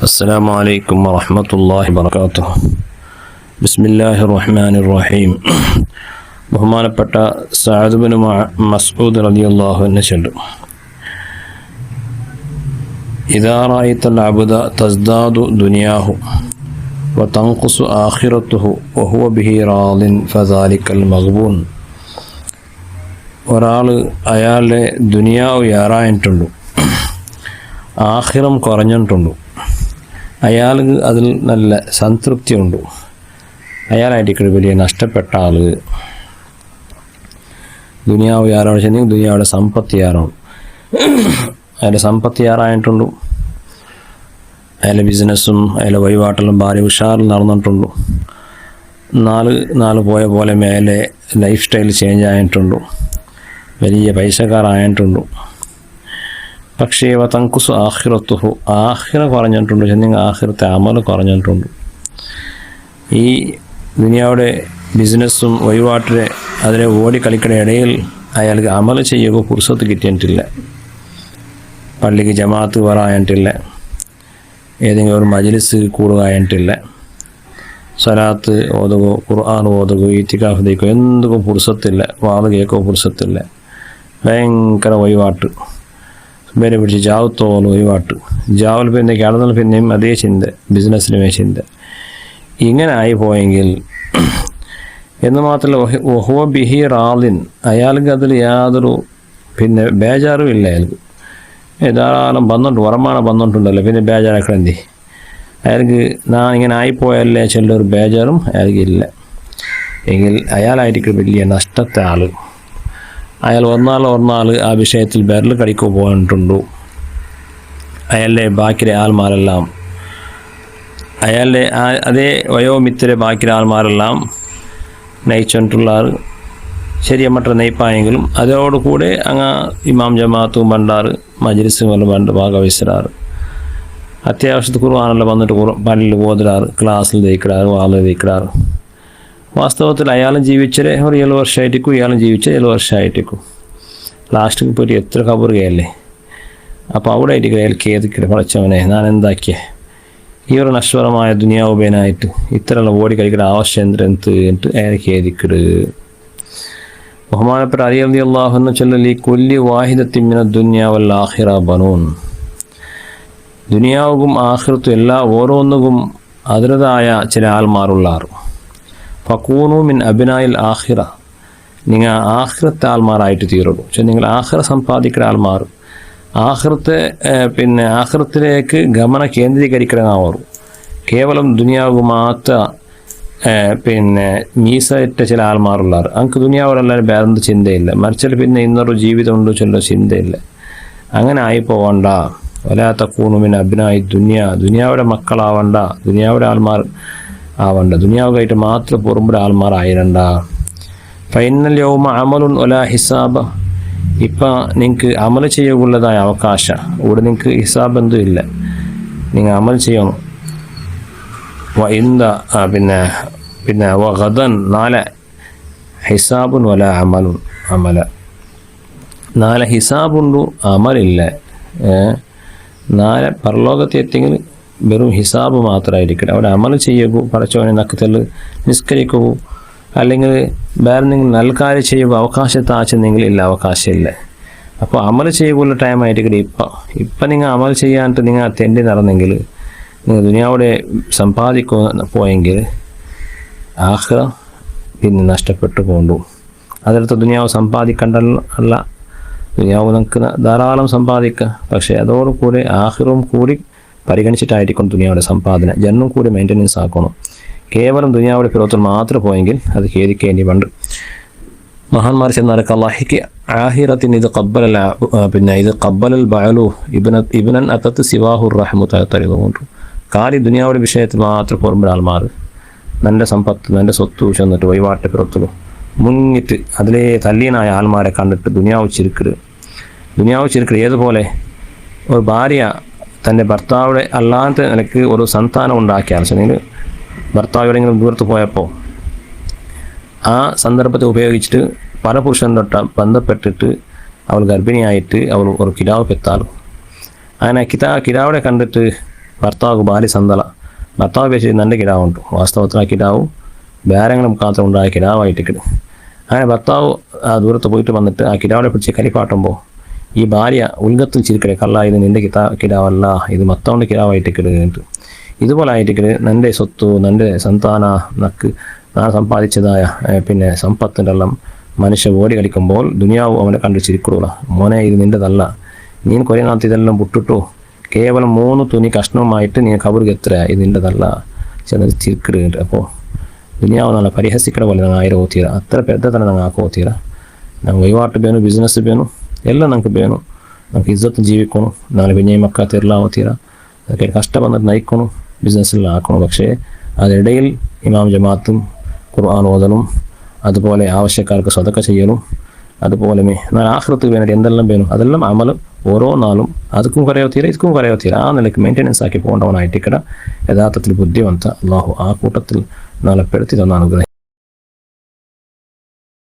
السلام عليكم ورحمة الله وبركاته. بسم الله الرحمن الرحيم. ബഹുമാനപ്പെട്ട Saad bin Masood റളിയല്ലാഹു അൻഹു ചൊല്ലു: ഇദാ റഅയ്തൽ അബ്ദ തസ്ദാദു ദുനിയാഹു വതൻഖുസു ആഖിറതുഹു വഹുവ ബിഹി റാളിൻ ഫദാലിക്കൽ മഗ്ബൂൻ. ഒരാൾ അയാളുടെ ദുനിയാവ് ഏറായിട്ടുണ്ട്, ആഖിറം കുറഞ്ഞിട്ടുണ്ട്, അയാൾക്ക് അതിൽ നല്ല സംതൃപ്തിയുണ്ട്, അയാളായിട്ട് വലിയ നഷ്ടപ്പെട്ട ആൾ. ദുനിയാവ് യാറാണ് ചെന്നെങ്കിൽ ദുനിയാവിടെ സമ്പത്ത് യാറാണ്, അയാളുടെ സമ്പത്ത് യാറായിട്ടുണ്ട്, അയാളുടെ ബിസിനസ്സും അയാളുടെ വഴിപാട്ടെല്ലാം ഭാര്യ ഉഷാറിൽ നടന്നിട്ടുണ്ട്, നാല് പോയ പോലെ മേലെ ലൈഫ് സ്റ്റൈൽ ചേഞ്ച് ആയിട്ടുണ്ട്, വലിയ പൈസക്കാരായിട്ടുണ്ട്. പക്ഷേ തൻഖുസു ആഖിറത്തുഹു, ആഖിറ കുറഞ്ഞിട്ടുണ്ട് ചെന്നെങ്കിൽ ആഖിറത്തെ അമൽ കുറഞ്ഞിട്ടുണ്ട്. ഈ ദുനിയാവിടെ ബിസിനസ്സും വഴിപാട്ടിലെ അതിലെ ഓടിക്കളിക്കുന്ന ഇടയിൽ അയാൾക്ക് അമൽ ചെയ്യുക ഫുർസത്ത് കിട്ടിയിട്ടില്ല, പള്ളിക്ക് ജമാഅത്ത് വരായിട്ടില്ല, ഏതെങ്കിലും ഒരു മജ്ലിസ് കൂടുകയായിട്ടില്ല, സ്വലാത്ത് ഓതുകയോ ഖുർആൻ ഓതുകയോ ഇത്തികാഫ് ദയിക്കോ എന്തൊക്കെ ഫുർസത്തില്ല, വാത് കേൾക്കോ ഫുർസത്തില്ല, ഭയങ്കര വഴിപാട്ട്, പേരെ പിടിച്ച് ജാവത്തോളം വഴിപാട്ട്, ജാവൽ പിന്നെ കിടന്നാൽ പിന്നെയും അതേ ചിന്ത, ബിസിനസ്സിനുമേ ചിന്ത. ഇങ്ങനെ ആയിപ്പോയെങ്കിൽ എന്ന് മാത്രമല്ല വഹുവ ബിഹി റാളിൻ, അയാൾക്ക് അതിൽ യാതൊരു ബേജാറും ഇല്ല. അയാൾക്ക് ധാരാളം വരുമാനം വന്നിട്ടുണ്ടല്ലോ, പിന്നെ ബേജാറാക്കണം എന്തി? അയാൾക്ക് ഞാൻ ഇങ്ങനെ ആയിപ്പോയല്ലേ ചിലൊരു ബേജാറും അയാൾക്ക് ഇല്ല. എങ്കിൽ അയാളായിരിക്കും വലിയ നഷ്ടത്തെ ആൾ. അയാൾ ഒന്നാൾ ആ വിഷയത്തിൽ ബെരൽ കടിക്കു പോയിട്ടുണ്ടു. അയാളുടെ ബാക്കിലെ ആൾമാരെല്ലാം, അയാളുടെ അതേ വയോമിത്തിലെ ബാക്കിലെ ആൾമാരെല്ലാം നയിച്ചുകൊണ്ടുള്ള ശരിയമ്മട്ട നെയ്പ്പായെങ്കിലും അതോടുകൂടെ അങ്ങ് ഇമാം ജമാഅത്തും പണ്ടാറ് മജ്ലിസും പണ്ട് ഭാഗവഹിച്ചിടാറ്, അത്യാവശ്യത്തിൽ ഖുർആനെല്ലാം വന്നിട്ട് പള്ളിയിൽ ഓതിടാറ്, ക്ലാസ്സിൽ തയ്ക്കിടാറ്, വാളിൽ തയ്ക്കിടാറ്. വാസ്തവത്തിൽ അയാളും ജീവിച്ചത് ഒരു 7 വർഷമായിട്ടേക്കും, ഇയാളും ജീവിച്ചത് 7 വർഷമായിട്ടേക്കും. ലാസ്റ്റിൽ പോയിട്ട് എത്ര കബറുകയല്ലേ. അപ്പോൾ അവിടെ ആയിട്ട് അയാൾ ഖേദിക്കരുത്, പഠിച്ചവനെ ഞാൻ എന്താക്കിയേ, ഈ ഒരു നശ്വരമായ ദുനിയാവുബേനായിട്ട് ഇത്രയുള്ള ഓടി കളിക്കുന്ന ആവശ്യം എന്ത് അയാൾ ഖേദിക്കരുത്. ബഹുമാനപ്പെട്ട അലി റളിയല്ലാഹു അൻഹു ചൊല്ലി കുല്ലി വാഹിദത്തിൻ മിന ദുനിയ വൽ ആഖിറ ബനൂൻ. ദുനിയാവും ആഖിറത്തും എല്ലാ ഓരോന്നിനും അതിൻ്റെതായ ചില ആൾമാരുള്ളാറ്. ഫക്കൂനു മിൻ അബ്നായിൽ ആഖിറ, നിങ്ങൾ ആഖിറത്തെ ആൾമാരായിട്ട് തീരുള്ളൂ. പക്ഷെ നിങ്ങൾ ആഖിറ സമ്പാദിക്കുന്ന ആൾമാർ, ആഖിറത്തെ ആഖിറത്തിലേക്ക് ഗമന കേന്ദ്രീകരിക്കണമാവും. കേവലം ദുനിയാവ് മാത്രം മീസായിട്ട ചില ആൾമാരുള്ളാർ. നമുക്ക് ദുനിയാവിലെല്ലാവരും വേറെന്ത് ചിന്തയില്ല, മറിച്ചാൽ പിന്നെ ഇന്നൊരു ജീവിതം ഉണ്ടോ ചൊല്ലോ ചിന്തയില്ല. അങ്ങനെ ആയിപ്പോവണ്ട. വലാ തകൂനു മിൻ അബ്നായി ദുനിയ, ദുനിയാവിടെ മക്കളാവണ്ട, ദുനിയാവിടെ ആൾമാർ ആവണ്ട, ദുനിയാവുമായിട്ട് മാത്രം പുറമ്പുടെ ആൾമാരായിരണ്ട. ഫൈനൽ യൗമ അമലുൻ ഒലാ ഹിസാബ, ഇപ്പം നിങ്ങൾക്ക് അമൽ ചെയ്യുള്ളതായ അവകാശം, ഇവിടെ നിങ്ങൾക്ക് ഹിസാബ് എന്തും ഇല്ല, നിങ്ങൾ അമൽ ചെയ്യണം. ഗദൻ നാളെ ഹിസാബുൻ വല അമലുൻ, നാളെ ഹിസാബുണ്ടു അമലില്ല. നാളെ പരലോകത്തെ എത്തിയെങ്കിൽ വെറും ഹിസാബ് മാത്രമായിരിക്കും. അവിടെ അമൽ ചെയ്യൂ, പടച്ചവനെ നക്കത്തിൽ നിസ്കരിക്കൂ, അല്ലെങ്കിൽ വേറെ നിങ്ങൾ നല്ല കാര്യം ചെയ്യുമ്പോൾ അവകാശത്തെ ആച്ചെന്നെങ്കിൽ ഇല്ല, അവകാശമില്ല. അപ്പോൾ അമൽ ചെയ്യുമ്പോൾ ടൈമായിരിക്കും. ഇപ്പം നിങ്ങൾ അമൽ ചെയ്യാനിട്ട് നിങ്ങൾ തെണ്ടി നടന്നെങ്കിൽ, നിങ്ങൾ ദുനിയാവിടെ സമ്പാദിക്കുക പോയെങ്കിൽ ആഖിറ പിന്നെ നഷ്ടപ്പെട്ടു പോകണ്ടു. അതിനടുത്ത് ദുനിയാവ് സമ്പാദിക്കണ്ടല്ല, ദുനിയാവ് നമുക്ക് ധാരാളം സമ്പാദിക്കുക, പക്ഷേ അതോടുകൂടി ആഖിറവും കൂടി പരിഗണിച്ചിട്ടായിരിക്കും ദുനിയാവുടെ സമ്പാദന, ജന്മം കൂടി മെയിൻ്റനൻസ് ആക്കണം. കേവലം ദുനിയാവുടെ പിറത്തിൽ മാത്രം പോയെങ്കിൽ അത് ഖേദിക്കേണ്ടി പണ്ട്. മഹാന്മാർ ചെന്നരക്ക് അല്ലാഹിക്ക് ആഹിറത്തിന് ഇത് ഖബ്ബലൽ ബഅലു ഇബ്നൻ അത്തത്ത് സിവാഹുർ റഹ്മത്ത് തരുന്നുണ്ട്. കാലി ദുനിയാവുടെ വിഷയത്തിൽ മാത്രം പുറമ്പെ ആൾമാർ നല്ല സമ്പത്ത്, നല്ല സ്വത്ത് ചെന്നിട്ട് വഴിപാട്ടെ പിറത്തിലും മുങ്ങിട്ട് അതിലെ തല്ലീനായ ആൾമാരെ കണ്ടിട്ട് ദുനിയാവ് ചിരിക്കരുത്. ഏതുപോലെ ഒരു ഭാര്യ തൻ്റെ ഭർത്താവിടെ അല്ലാത്ത നിലക്ക് ഒരു സന്താനം ഉണ്ടാക്കിയാൽ, അല്ലെങ്കിൽ ഭർത്താവ് എവിടെയെങ്കിലും ദൂരത്ത് പോയപ്പോൾ ആ സന്ദർഭത്തെ ഉപയോഗിച്ചിട്ട് പരപുരുഷനോട്ട് ബന്ധപ്പെട്ടിട്ട് അവൾ ഗർഭിണിയായിട്ട് അവൾ ഒരു കിടാവ് പെത്താലും അങ്ങനെ കിടാവിടെ കണ്ടിട്ട് ഭർത്താവ് ഭാര്യ സന്തള ഭർത്താവ് പേശി നല്ല കിടാവുണ്ട് വാസ്തവത്തിൽ ആ കിടാവ് ബേരങ്ങൾ മുഖാന്തരം ഉണ്ടായ കിടാവായിട്ടിക്കട് അങ്ങനെ ഭർത്താവ് ആ ദൂരത്ത് പോയിട്ട് വന്നിട്ട് ആ കിടാവിനെ പിടിച്ച് കരിപ്പാട്ടുമ്പോൾ ഈ ഭാര്യ ഉൽഗത്തിൽ ചിരിക്കടെ കള്ള ഇത് നിൻ്റെ കിടാവല്ല ഇത് മത്തവൻ്റെ കിടാവായിട്ടിക്കട് ഇതുപോലെ ആയിട്ടിക്കട് നിൻ്റെ സ്വത്ത് നിൻ്റെ സന്താന നക്ക് ഞാൻ സമ്പാദിച്ചതായ പിന്നെ സമ്പത്തിൻ്റെ എല്ലാം മനുഷ്യ ഓടി കളിക്കുമ്പോൾ ദുനിയാവ് അവനെ കണ്ട് ചിരിക്കൂല മോനെ ഇത് നിൻ്റെതല്ല നീ കുറേ നാളത്തെ ഇതെല്ലാം വിട്ടിട്ടു കേവലം 3 തുണി കഷ്ണവുമായിട്ട് നീ കബർക്ക് എത്ര ഇത് നിൻ്റെതല്ല ചെന്നത് ചിരിക്കിടുന്നുണ്ട് അപ്പോൾ ദുനിയാവ് നല്ല പരിഹസിക്കണ പോലെ ഞങ്ങൾ ആയിരം ഓത്തിര അത്ര പെദ്ద തന്നെ ഞങ്ങൾ ആക്കി ഓത്തിര ഞങ്ങൾ വಹಿವಾಟು ಬೇನು ಬಿಸ್ನೆಸ್ ಬೇನು ಎಲ್ಲ ನಂಗೆ ಬೇನು നമുക്ക് ഇജ്ജത്ത് ജീവിക്കണം നാളെ പിന്നെ മക്ക തീർലാവത്തീര അതൊക്കെ കഷ്ടം വന്നിട്ട് നയിക്കണം ബിസിനസ്സിൽ ആക്കണം പക്ഷേ അതിനിടയിൽ ഇമാം ജമാഅത്തും ഖുർആൻ ഓതലും അതുപോലെ ആവശ്യക്കാർക്ക് സദഖ ചെയ്യലും അതുപോലെ എന്നാൽ ആഖിറത്തിൽ വേണ്ടിയിട്ട് എന്തെല്ലാം വേണം അതെല്ലാം അമലും ഓരോ നാളും അതുക്കും കുറയോ തീര ആ നിലയ്ക്ക് മെയിൻ്റെനൻസ് ആക്കി പോകേണ്ടവനായിട്ടിക്കട യഥാർത്ഥത്തിൽ ബുദ്ധിവന്ത അള്ളാഹു ആ കൂട്ടത്തിൽ നാളെ പെടുത്തി തന്ന അനുഗ്രഹം